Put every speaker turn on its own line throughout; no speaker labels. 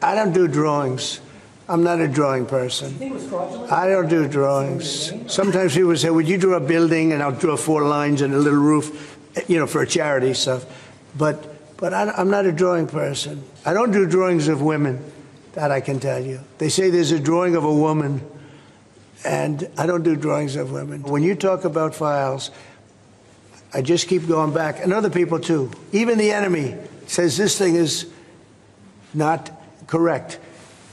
I don't do drawings. I'm not a drawing person. I don't do drawings. Sometimes people say, would you draw a building? And I'll draw 4 lines and a little roof, for a charity stuff. But I'm not a drawing person. I don't do drawings of women, that I can tell you. They say there's a drawing of a woman, and I don't do drawings of women. When you talk about files, I just keep going back, and other people too. Even the enemy says this thing is not correct,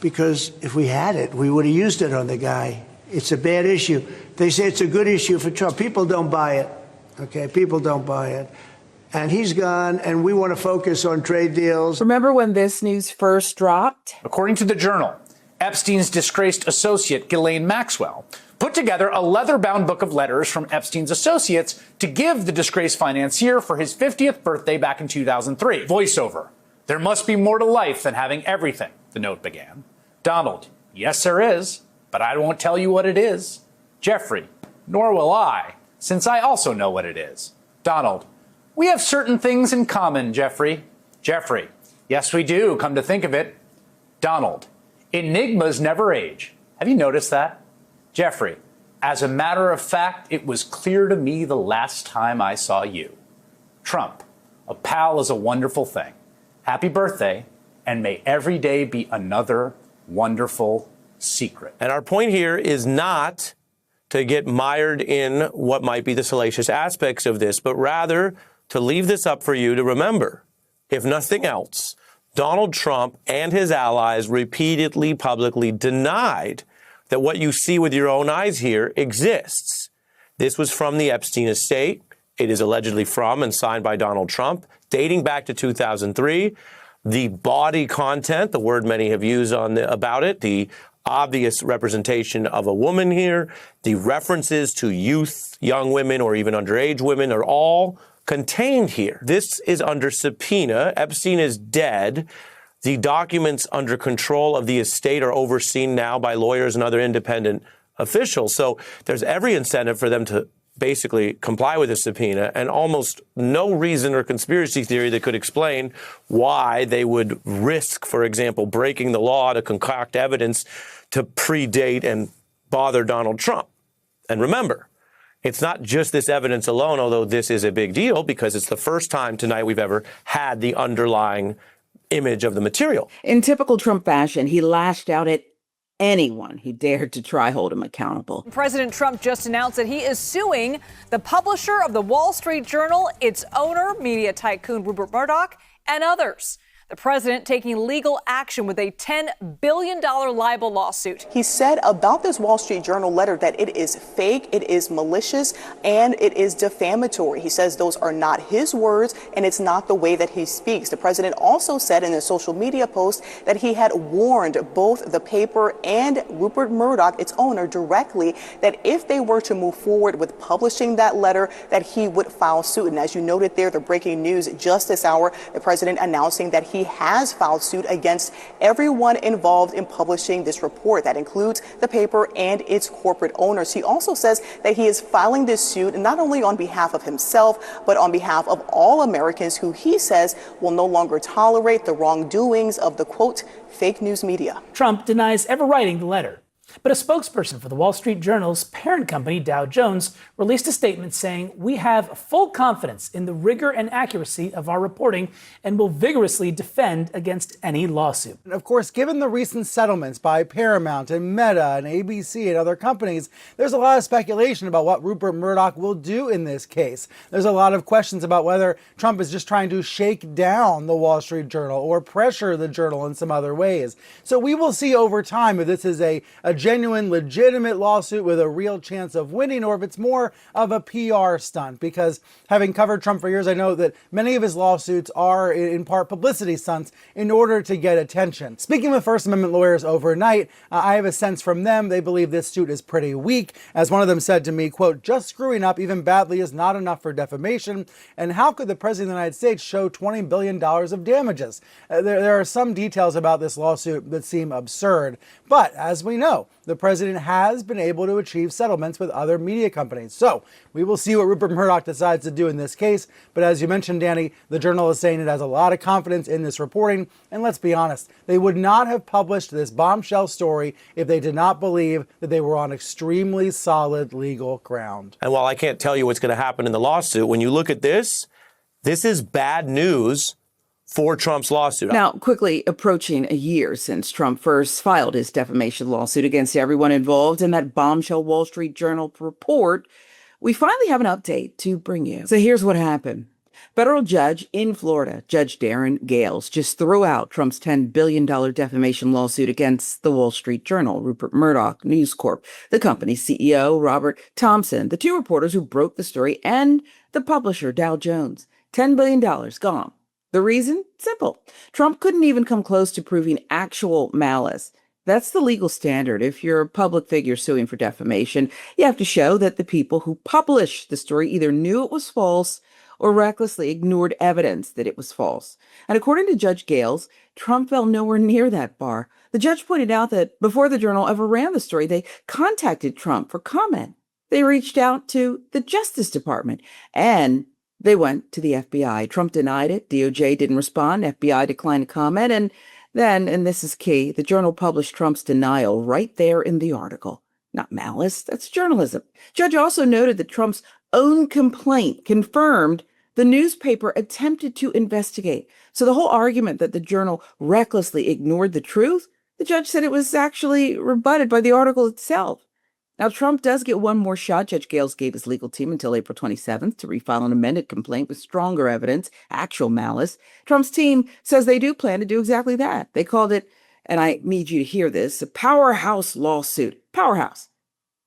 because if we had it, we would have used it on the guy. It's a bad issue. They say it's a good issue for Trump. People don't buy it, okay? People don't buy it. And he's gone, and we want to focus on trade deals.
Remember when this news first dropped?
According to the Journal, Epstein's disgraced associate, Ghislaine Maxwell, put together a leather-bound book of letters from Epstein's associates to give the disgraced financier for his 50th birthday back in 2003. Voiceover. There must be more to life than having everything, the note began. Donald, yes, there is, but I won't tell you what it is. Jeffrey, nor will I, since I also know what it is. Donald, we have certain things in common, Jeffrey. Jeffrey, yes, we do, come to think of it. Donald, enigmas never age. Have you noticed that? Jeffrey, as a matter of fact, it was clear to me the last time I saw you. Trump, a pal is a wonderful thing. Happy birthday, and may every day be another wonderful secret.
And our point here is not to get mired in what might be the salacious aspects of this, but rather to leave this up for you to remember. If nothing else, Donald Trump and his allies repeatedly publicly denied that what you see with your own eyes here exists. This was from the Epstein estate. It is allegedly from and signed by Donald Trump, dating back to 2003. The body content, the word many have used about it, the obvious representation of a woman here, the references to youth, young women, or even underage women are all contained here. This is under subpoena. Epstein is dead. The documents under control of the estate are overseen now by lawyers and other independent officials. So there's every incentive for them to basically comply with the subpoena, and almost no reason or conspiracy theory that could explain why they would risk, for example, breaking the law to concoct evidence to predate and bother Donald Trump. And remember, it's not just this evidence alone, although this is a big deal because it's the first time tonight we've ever had the underlying image of the material.
In typical Trump fashion, he lashed out at anyone who dared to try hold him accountable.
President Trump just announced that he is suing the publisher of the Wall Street Journal, its owner, media tycoon Rupert Murdoch, and others. The president taking legal action with a $10 billion libel lawsuit.
He said about this Wall Street Journal letter that it is fake, it is malicious, and it is defamatory. He says those are not his words, and it's not the way that he speaks. The president also said in a social media post that he had warned both the paper and Rupert Murdoch, its owner, directly that if they were to move forward with publishing that letter, that he would file suit. And as you noted there, the breaking news just this hour, the president announcing that he has filed suit against everyone involved in publishing this report. That includes the paper and its corporate owners. He also says that he is filing this suit not only on behalf of himself, but on behalf of all Americans who he says will no longer tolerate the wrongdoings of the, quote, fake news media.
Trump denies ever writing the letter. But a spokesperson for the Wall Street Journal's parent company, Dow Jones, released a statement saying, "We have full confidence in the rigor and accuracy of our reporting and will vigorously defend against any lawsuit."
And of course, given the recent settlements by Paramount and Meta and ABC and other companies, there's a lot of speculation about what Rupert Murdoch will do in this case. There's a lot of questions about whether Trump is just trying to shake down the Wall Street Journal or pressure the Journal in some other ways. So we will see over time if this is a genuine, legitimate lawsuit with a real chance of winning, or if it's more of a PR stunt. Because having covered Trump for years, I know that many of his lawsuits are in part publicity stunts in order to get attention. Speaking with First Amendment lawyers overnight, I have a sense from them they believe this suit is pretty weak. As one of them said to me, quote, "Just screwing up even badly is not enough for defamation. And how could the President of the United States show $20 billion of damages?" There are some details about this lawsuit that seem absurd. But as we know, the president has been able to achieve settlements with other media companies. So we will see what Rupert Murdoch decides to do in this case. But as you mentioned, Danny, the Journal is saying it has a lot of confidence in this reporting. And let's be honest, they would not have published this bombshell story if they did not believe that they were on extremely solid legal ground.
And while I can't tell you what's going to happen in the lawsuit, when you look at this is bad news for Trump's lawsuit.
Now, quickly approaching a year since Trump first filed his defamation lawsuit against everyone involved in that bombshell Wall Street Journal report, we finally have an update to bring you. So here's what happened. Federal judge in Florida, Judge Darren Gales, just threw out Trump's $10 billion defamation lawsuit against the Wall Street Journal, Rupert Murdoch, News Corp, the company's CEO, Robert Thompson, the two reporters who broke the story, and the publisher, Dow Jones. $10 billion gone. The reason? Simple. Trump couldn't even come close to proving actual malice. That's the legal standard. If you're a public figure suing for defamation, you have to show that the people who published the story either knew it was false or recklessly ignored evidence that it was false. And according to Judge Gales, Trump fell nowhere near that bar. The judge pointed out that before the Journal ever ran the story, they contacted Trump for comment. They reached out to the Justice Department, and they went to the FBI. Trump denied it. DOJ didn't respond. FBI declined to comment. And then, and this is key, the Journal published Trump's denial right there in the article. Not malice. That's journalism. Judge also noted that Trump's own complaint confirmed the newspaper attempted to investigate. So the whole argument that the Journal recklessly ignored the truth, the judge said it was actually rebutted by the article itself. Now, Trump does get one more shot. Judge Gales gave his legal team until April 27th to refile an amended complaint with stronger evidence, actual malice. Trump's team says they do plan to do exactly that. They called it, and I need you to hear this, a powerhouse lawsuit. Powerhouse.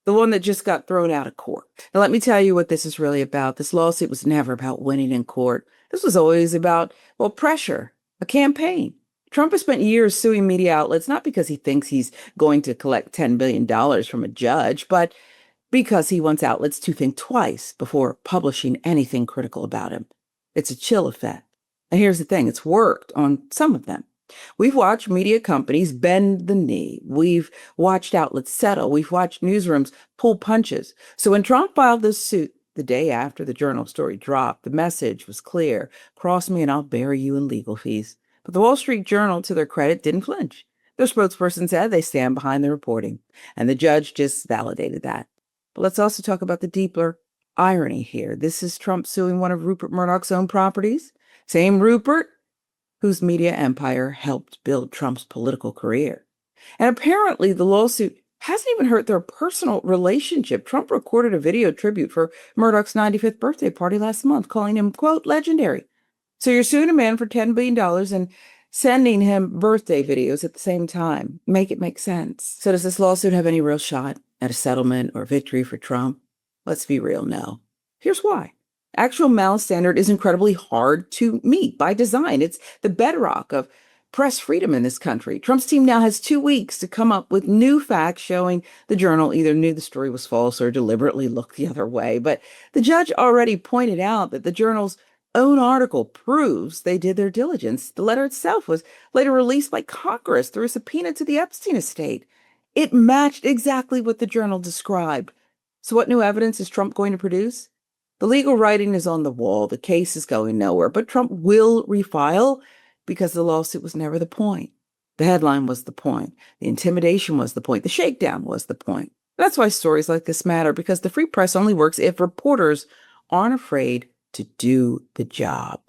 The one that just got thrown out of court. Now, let me tell you what this is really about. This lawsuit was never about winning in court. This was always about, well, pressure, a campaign. Trump has spent years suing media outlets, not because he thinks he's going to collect $10 billion from a judge, but because he wants outlets to think twice before publishing anything critical about him. It's a chill effect. And here's the thing, it's worked on some of them. We've watched media companies bend the knee. We've watched outlets settle. We've watched newsrooms pull punches. So when Trump filed this suit the day after the Journal story dropped, the message was clear. Cross me and I'll bury you in legal fees. But the Wall Street Journal, to their credit, didn't flinch. Their spokesperson said they stand behind the reporting, and the judge just validated that. But let's also talk about the deeper irony here. This is Trump suing one of Rupert Murdoch's own properties. Same Rupert whose media empire helped build Trump's political career. And apparently the lawsuit hasn't even hurt their personal relationship. Trump recorded a video tribute for Murdoch's 95th birthday party last month, calling him, quote, legendary. So you're suing a man for $10 billion and sending him birthday videos at the same time. Make it make sense. So does this lawsuit have any real shot at a settlement or victory for Trump? Let's be real, no. Here's why. Actual malice standard is incredibly hard to meet by design. It's the bedrock of press freedom in this country. Trump's team now has 2 weeks to come up with new facts showing the Journal either knew the story was false or deliberately looked the other way. But the judge already pointed out that the Journal's own article proves they did their diligence. The letter itself was later released by Congress through a subpoena to the Epstein estate. It matched exactly what the Journal described. So what new evidence is Trump going to produce? The legal writing is on the wall. The case is going nowhere, but Trump will refile because the lawsuit was never the point. The headline was the point. The intimidation was the point. The shakedown was the point. That's why stories like this matter, because the free press only works if reporters aren't afraid to do the job.